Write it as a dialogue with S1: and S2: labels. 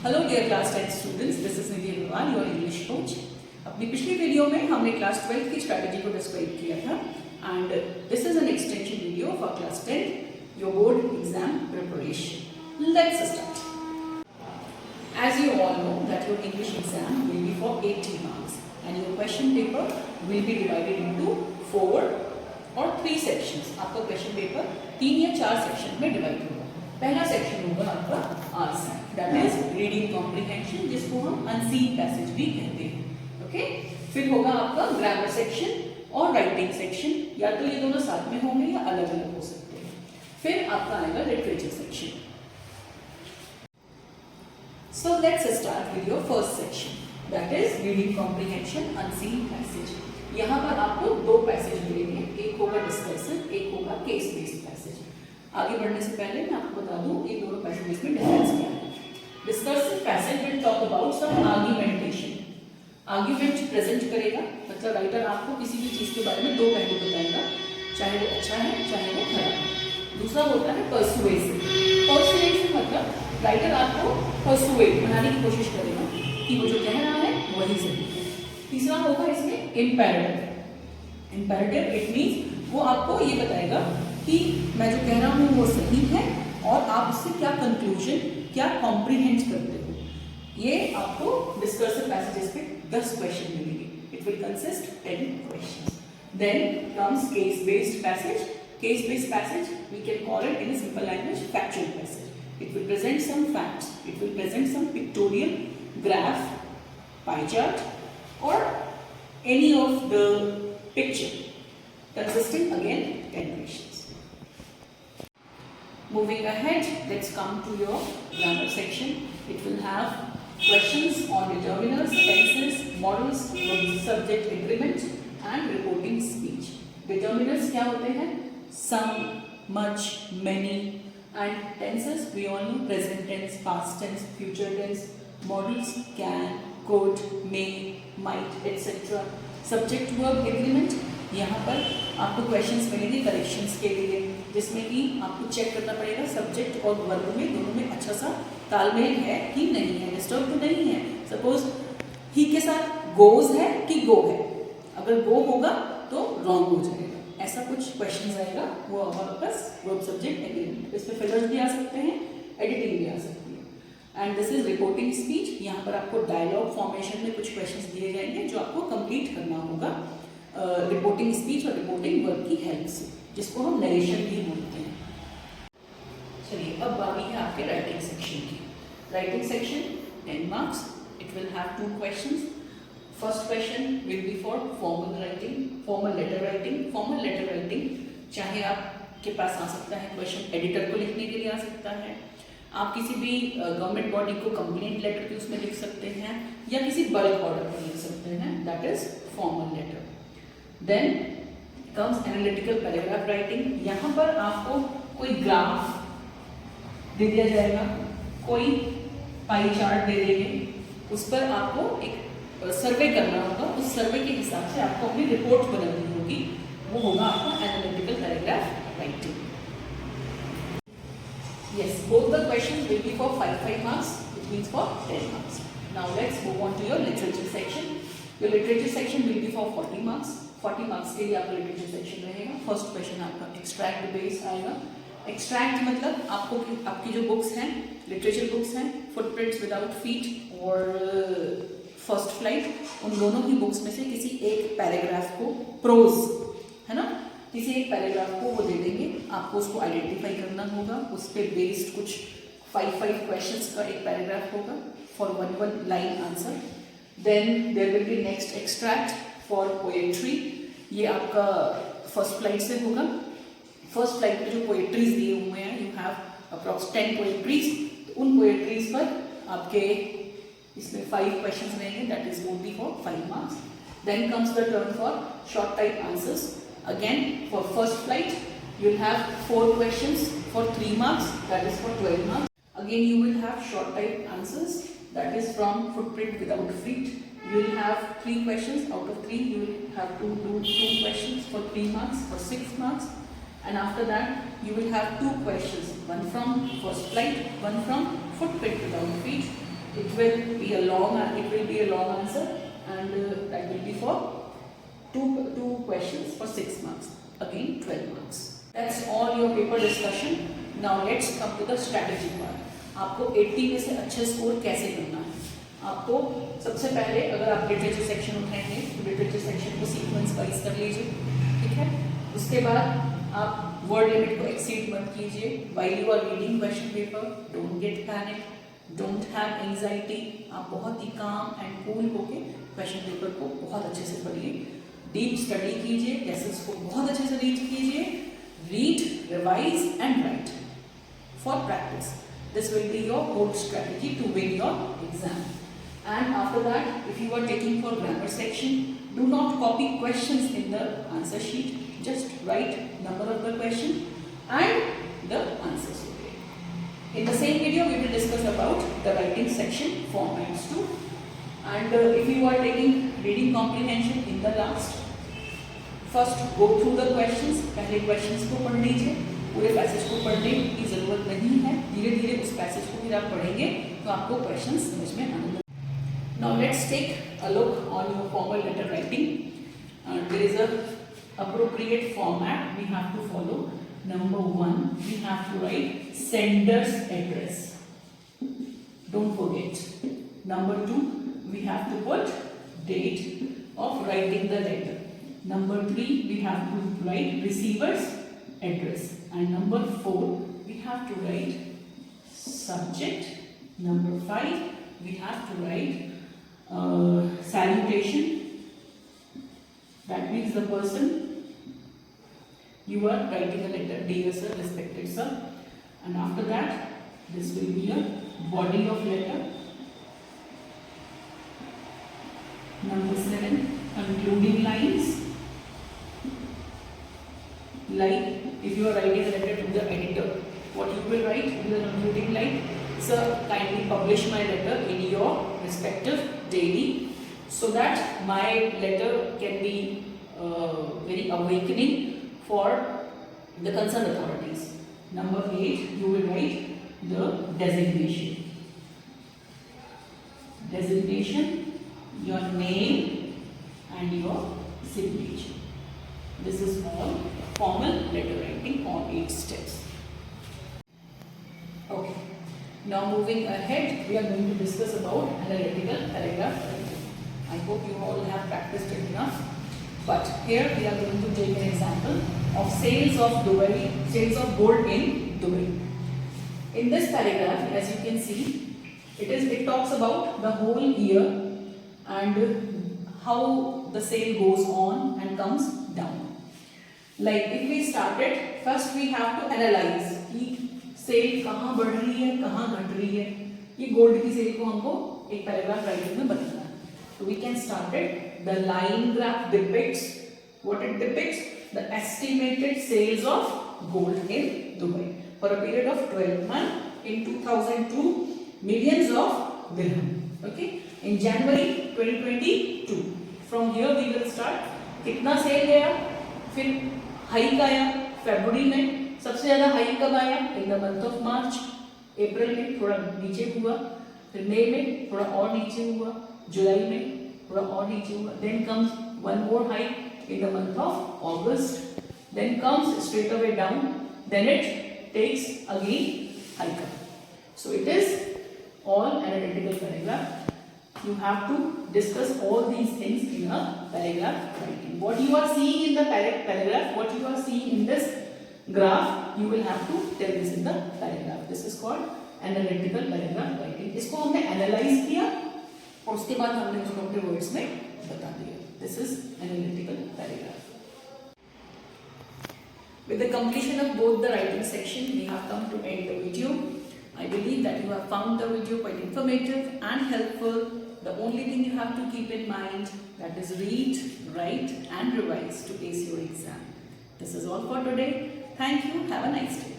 S1: Hello dear class 10 students, this is Nidhi Agarwal, your English coach. अपनी पिछली video में हमने क्लास 12 की स्ट्रैटेजी को डिस्क्राइब किया था and this is an extension video for class 10 your board exam preparation. Let's start. As you all know that your English exam will be for 80 marks and your question paper will be divided into 4 or 3 sections। आपका question paper 3 या 4 section में divide होगा। पहला section होगा आपका RC, that is reading comprehension, जिसको हम unseen passage भी कहते हैं। ओके, फिर होगा आपका ग्रामर सेक्शन और राइटिंग सेक्शन, या तो ये दोनों साथ में होंगे या अलग अलग हो सकते हैं। फिर आपका आएगा literature section. So let's start with your first section, that is reading comprehension unseen passage। यहाँ पर आपको 2 पैसेज मिलेंगे, एक होगा डिस्कर्सिव, एक होगा केस बेस्ड पैसेज। आगे बढ़ने से पहले मैं आपको बता दूं ये दोनों पैसेजेस में डिफरेंस क्या है। Discursive passage will talk about some argumentation. Argument present करेगा, मतलब राइटर आपको किसी भी चीज के बारे में 2 पहलू बताएगा, चाहे वो अच्छा है चाहे वो खराब है। दूसरा होता है पर्सुएसिव। पर्सुएसिव मतलब राइटर आपको पर्सुएट बनाने की कोशिश करेगा कि वो जो कह रहा है वही सही है। तीसरा होगा इसमें इम्पेरेटिव। इम्पेरेटिव इट मीन्स वो आपको ये बताएगा कि मैं जो कह रहा हूँ वो सही है और आप उससे क्या कंक्लूजन, क्या कॉम्प्रीहेंड करते हो। ये आपको डिस्कर्सिव पैसेजेस पे 10 क्वेश्चन मिलेंगे। It will consist 10 questions. Then comes case based passage. Case based passage we can call it in a simple language factual passage. It will present some facts, it will present some pictorial graph, pie chart or any of the picture consisting again 10 questions. Moving ahead, let's come to your grammar section. It will have questions on determiners, tenses, modals, subject agreement and reporting speech. Determiners क्या होते हैं? Some, much, many, and tenses we all know: present tense, past tense, future tense. Modals can, could, may, might, etc. Subject verb agreement, यहाँ पर आपको questions मिलेंगे corrections के लिए, जिसमें कि आपको चेक करना पड़ेगा सब्जेक्ट और वर्ब में दोनों में अच्छा सा तालमेल है कि नहीं है, डिस्टर्ब तो नहीं है। सपोज ही के साथ गोज है कि गो है, अगर गो होगा तो रॉन्ग हो जाएगा। ऐसा कुछ क्वेश्चन आएगा, वो हमारे पास वर्ब सब्जेक्ट एग्रीमेंट। इसमें फिलर्स भी आ सकते हैं, एडिटिंग भी आ सकती है। And this is reporting speech. यहाँ पर आपको डायलॉग फॉर्मेशन में कुछ क्वेश्चंस दिए जाएंगे जो आपको कंप्लीट करना होगा रिपोर्टिंग स्पीच और रिपोर्टिंग वर्ब की हेल्प से, जिसको हम नरेशन भी बोलते हैं। चलिए अब बारी है आपके राइटिंग सेक्शन की। Writing section 10 marks. It will have 2 questions. First question will be for formal writing, formal letter writing. Formal letter writing चाहे आपके पास आ सकता है क्वेश्चन एडिटर को लिखने के लिए आ सकता है, आप किसी भी गवर्नमेंट बॉडी को कंप्लेंट लेटर के उसमें लिख सकते हैं, या किसी बल्क ऑर्डर पर लिख सकते हैं, that is formal letter. Then comes analytical paragraph writing. यहाँ पर आपको कोई ग्राफ दे दिया जाएगा, कोई पाई चार्ट दे देंगे, उस पर आपको एक सर्वे करना होगा, उस सर्वे के हिसाब से आपको अपनी रिपोर्ट बनानी होगी, वो होगा आपका analytical paragraph writing. Yes, both the questions will be for 5 marks, it means for 10 marks. Now let's move on to your literature section. Your literature section will be for 40 marks. 40 marks के लिए आपका literature section रहेगा। First question आपका extract base आएगा। Extract मतलब आपको आपकी जो बुक्स हैं, लिटरेचर बुक्स हैं, फुटप्रिंट्स विदाउट फीट और फर्स्ट फ्लाइट, उन दोनों ही बुक्स में से किसी एक पैराग्राफ को, प्रोज है ना, किसी एक पैराग्राफ को वो दे देंगे, आपको उसको आइडेंटिफाई करना होगा, उस पर बेस्ड कुछ 5 क्वेश्चंस का एक पैराग्राफ होगा for 1 line answer. Then there will be next extract for poetry. ये आपका फर्स्ट फ्लाइट से होगा। फर्स्ट फ्लाइट में जो पोएट्रीज दिए हुए हैं, यू हैव अप्रॉक्स 10 पोएट्रीज, उन पोएट्रीज पर आपके इसमें 5 क्वेश्चंस रहेंगे, that is what be for 5 marks. Then comes the turn for short type answers. Again for first flight you will have 4 questions for 3 marks, that is for 12 marks. Again you will have short type answers, that is from footprint without feet. You will have 3 questions. Out of 3 you will have to do 2 questions for 3 marks or 6 marks, and after that you will have 2 questions, one from first flight, one from footprint without feet. will be a long answer, and that will be for two questions for 6 marks. Again 12 marks. That's all your paper discussion. Now let's come to the strategy part. आपको 80 में से अच्छे score कैसे करना है? आपको सबसे पहले अगर आप लिटरेचर सेक्शन उठाएंगे तो लिटरेचर सेक्शन को सीक्वेंस वाइज कर लीजिए, ठीक है। उसके बाद आप वर्ड लिमिट को एक्सीड मत कीजिए। While you are reading question paper, don't get panic, don't have anxiety. आप बहुत ही काम एंड कूल होके क्वेश्चन पेपर को बहुत अच्छे से पढ़िए, डीप स्टडी कीजिए, लेसन्स को बहुत अच्छे से रीड कीजिए, read, revise and right for practice. This will be your whole strategy to win your exam. And after that, if you are taking for grammar section, do not copy questions in the answer sheet. Just write number of the question and the answers. In the same video, we will discuss about the writing section formats too. And if you are taking reading comprehension in the last, first go through the questions. पहले questions को पढ़ लीजिए, पूरे passage को पढ़ने की जरूरत नहीं है, धीरे धीरे उस पैसेज को फिर आप पढ़ेंगे तो आपको क्वेश्चंस समझ में आने लगेंगे. Now let's take a look on your formal letter writing. There is a appropriate format we have to follow. Number 1, we have to write sender's address. Don't forget. Number 2, we have to put date of writing the letter. Number 3, we have to write receiver's address. And number 4, we have to write subject. Number 5, we have to write salutation. That means the person you are writing a letter, dear sir, respected sir. And after that, this will be a body of letter. Number 7, concluding lines. Like if you are writing a letter to the editor, what you will write in the concluding line? Sir, kindly publish my letter in your respective daily, so that my letter can be very awakening for the concerned authorities. Number 8, you will write the designation. Designation, your name and your signature. This is all formal letter writing on 8 steps. Okay. Now moving ahead, we are going to discuss about analytical paragraph writing. I hope you all have practiced it enough. But here we are going to take an example of sales of gold in Dubai. In this paragraph, as you can see, it talks about the whole year and how the sale goes on and comes down. Like if we started, first we have to analyze कि cell कहाँ बढ़ रही है, कहाँ घट रही है. ये गोल्ड की सेल को हमको एक पैराग्राफ राइटिंग में बताना है. So we can start it. The line graph depicts what it depicts: the estimated sales of gold in Dubai for a period of 12 months in 2002, millions of dirham. Okay, in January 2022. From here we will start. कितना cell गया, फिर hike आया फरवरी में, सबसे ज्यादा hike कब आया? In the month of March. अप्रैल में थोड़ा नीचे हुआ, फिर मई में थोड़ा और नीचे हुआ, जुलाई में थोड़ा और नीचे हुआ. Then comes one more hike in the month of August, then comes straight away down, then it takes again hike up. So it is all analytical paragraph. You have to discuss all these things in a paragraph writing. What you are seeing in the paragraph, what you are seeing in this graph, you will have to tell this in the paragraph. This is called analytical paragraph writing. इसको हमने analyze किया और उसके बाद हमने उसको अपने words में बता दिया. This is analytical paragraph. With the completion of both the writing section, we have come to end the video. I believe that you have found the video quite informative and helpful. The only thing you have to keep in mind, that is read, write and revise to ace your exam. This is all for today. Thank you. Have a nice day.